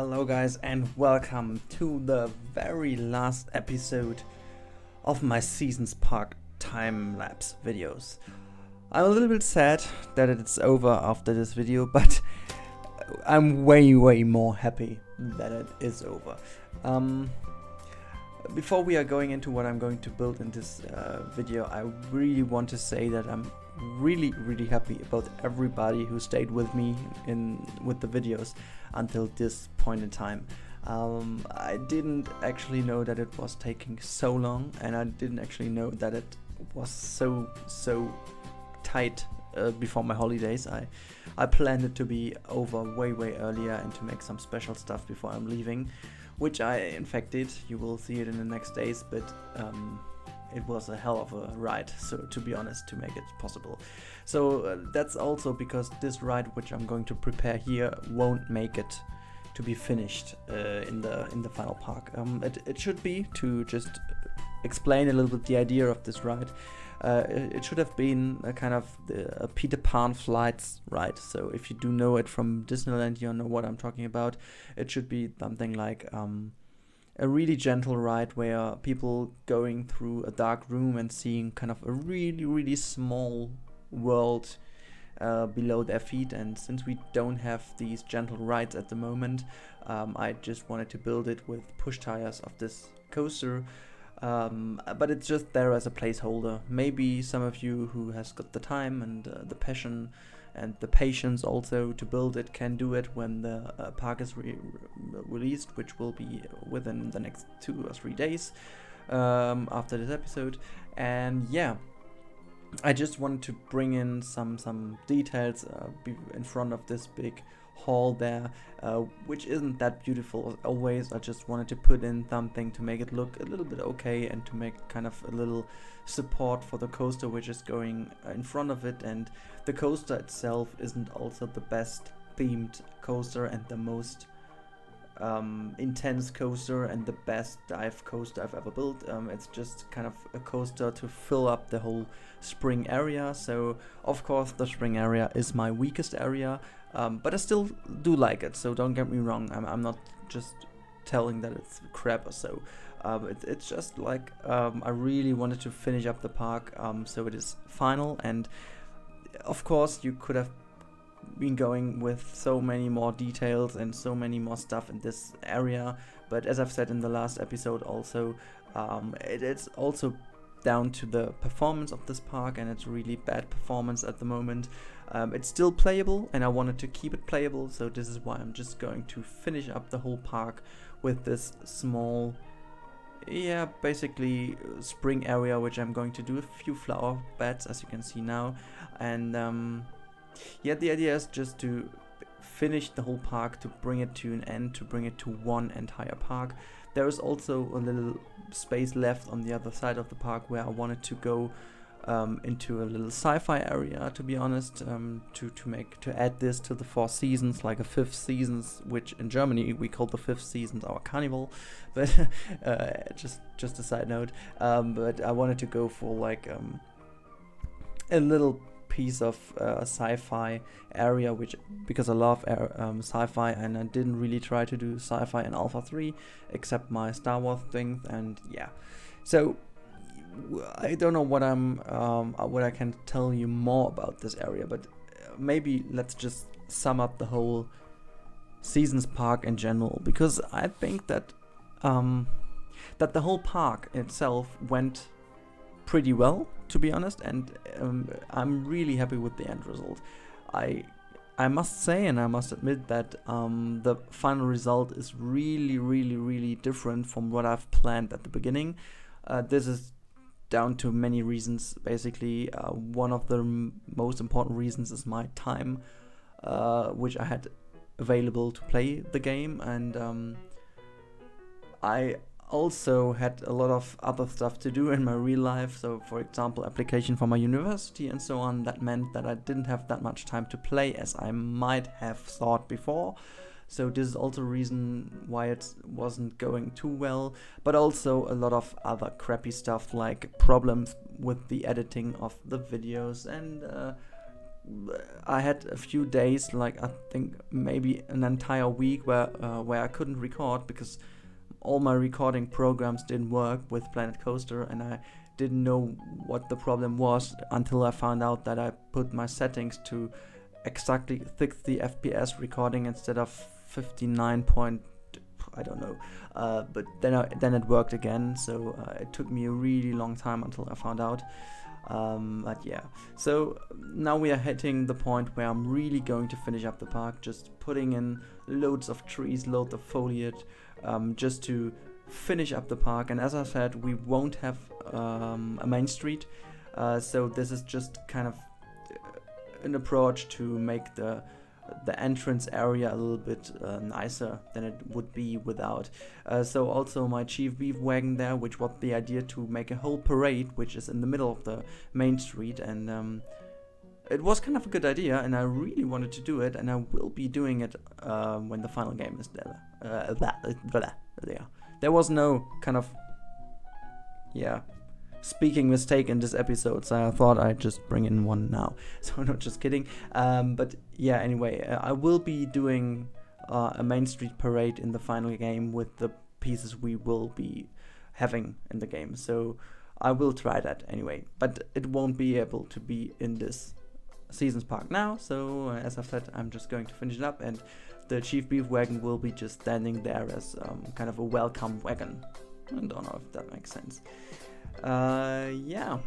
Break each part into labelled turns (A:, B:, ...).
A: Hello guys and welcome to the very last episode of my Seasons Park time-lapse videos. I'm a little bit sad that it's over after this video, but I'm way more happy that it is over. Before we are going into what I'm going to build in this video, I really want to say that I'm really happy about everybody who stayed with me with the videos until this point in time. I didn't actually know that it was taking so long, and I didn't actually know that it was so tight before my holidays. I planned it to be over way earlier and to make some special stuff before I'm leaving, which I in fact did. You will see it in the next days, but it was a hell of a ride, so to be honest, to make it possible. So that's also because this ride which I'm going to prepare here won't make it to be finished in the final park. It should be, to just explain a little bit the idea of this ride, it should have been a kind of a Peter Pan flights ride. So if you do know it from Disneyland, you know what I'm talking about. It should be something like a really gentle ride where people going through a dark room and seeing kind of a really small world below their feet. And since we don't have these gentle rides at the moment, I just wanted to build it with push tires of this coaster, but it's just there as a placeholder. Maybe some of you who has got the time and the passion and the patience also to build it can do it when the park is released, which will be within the next 2 or 3 days after this episode. And yeah, I just wanted to bring in some details in front of this big hall there, which isn't that beautiful as always. I just wanted to put in something to make it look a little bit okay and to make kind of a little support for the coaster which is going in front of it. And the coaster itself isn't also the best themed coaster and the most intense coaster and the best dive coaster I've ever built. It's just kind of a coaster to fill up the whole spring area. So of course the spring area is my weakest area, but I still do like it, so don't get me wrong. I'm not just telling that it's crap or so. It's just like I really wanted to finish up the park, so it is final. And of course you could have been going with so many more details and so many more stuff in this area, but as I've said in the last episode also, it's also down to the performance of this park, and it's really bad performance at the moment. It's still playable and I wanted to keep it playable, so this is why I'm just going to finish up the whole park with this small, basically spring area, which I'm going to do a few flower beds, as you can see now. And the idea is just to finish the whole park, to bring it to an end, to bring it to one entire park. There is also a little space left on the other side of the park where I wanted to go into a little sci-fi area, to be honest, to add this to the 4 seasons, like a 5th seasons, which in Germany we call the 5th seasons our carnival, but just a side note. But I wanted to go for like a little piece of sci-fi area, which because I love sci-fi, and I didn't really try to do sci-fi in Alpha 3 except my Star Wars thing. And yeah, so I don't know what I can tell you more about this area, but maybe let's just sum up the whole Seasons Park in general, because I think that that the whole park itself went pretty well, to be honest, and I'm really happy with the end result. I must say, and I must admit, that the final result is really different from what I've planned at the beginning. This is down to many reasons. Basically, one of the most important reasons is my time, which I had available to play the game, and I also had a lot of other stuff to do in my real life. So for example, application for my university and so on. That meant that I didn't have that much time to play as I might have thought before. So this is also a reason why it wasn't going too well, but also a lot of other crappy stuff like problems with the editing of the videos and I had a few days, like I think maybe an entire week, where I couldn't record because all my recording programs didn't work with Planet Coaster, and I didn't know what the problem was until I found out that I put my settings to exactly 60 FPS recording instead of 59 point, I don't know, but then it worked again. So it took me a really long time until I found out. But yeah, so now we are hitting the point where I'm really going to finish up the park, just putting in loads of trees, loads of foliage, just to finish up the park. And as I said, we won't have a main street, so this is just kind of an approach to make the entrance area a little bit nicer than it would be without. So also my chief beef wagon there, which was the idea to make a whole parade which is in the middle of the main street, and it was kind of a good idea, and I really wanted to do it, and I will be doing it when the final game is there. There was no kind of speaking mistake in this episode, so I thought I'd just bring in one now. So not just kidding. But yeah, anyway, I will be doing a Main Street parade in the final game with the pieces we will be having in the game. So I will try that anyway, but it won't be able to be in this Seasons Park now. So as I said, I'm just going to finish it up, and the Chief Beef Wagon will be just standing there as kind of a welcome wagon. I don't know if that makes sense. Yeah.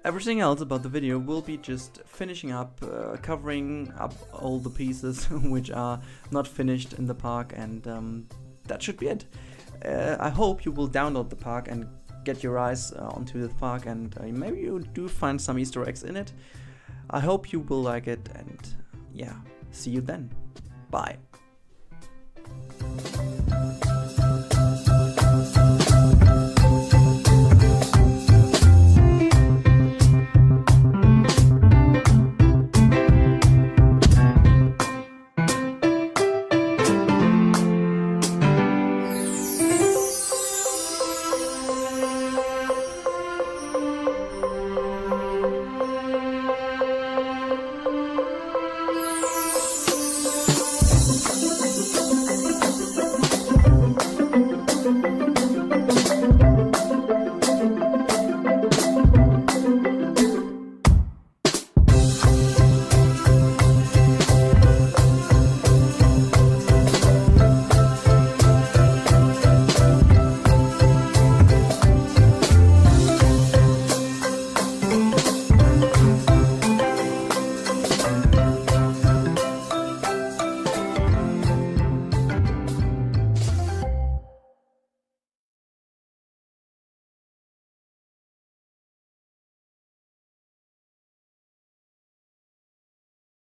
A: Everything else about the video will be just finishing up, covering up all the pieces which are not finished in the park, and that should be it. I hope you will download the park and get your eyes onto the park, and maybe you do find some Easter eggs in it. I hope you will like it, and yeah, see you then. Bye.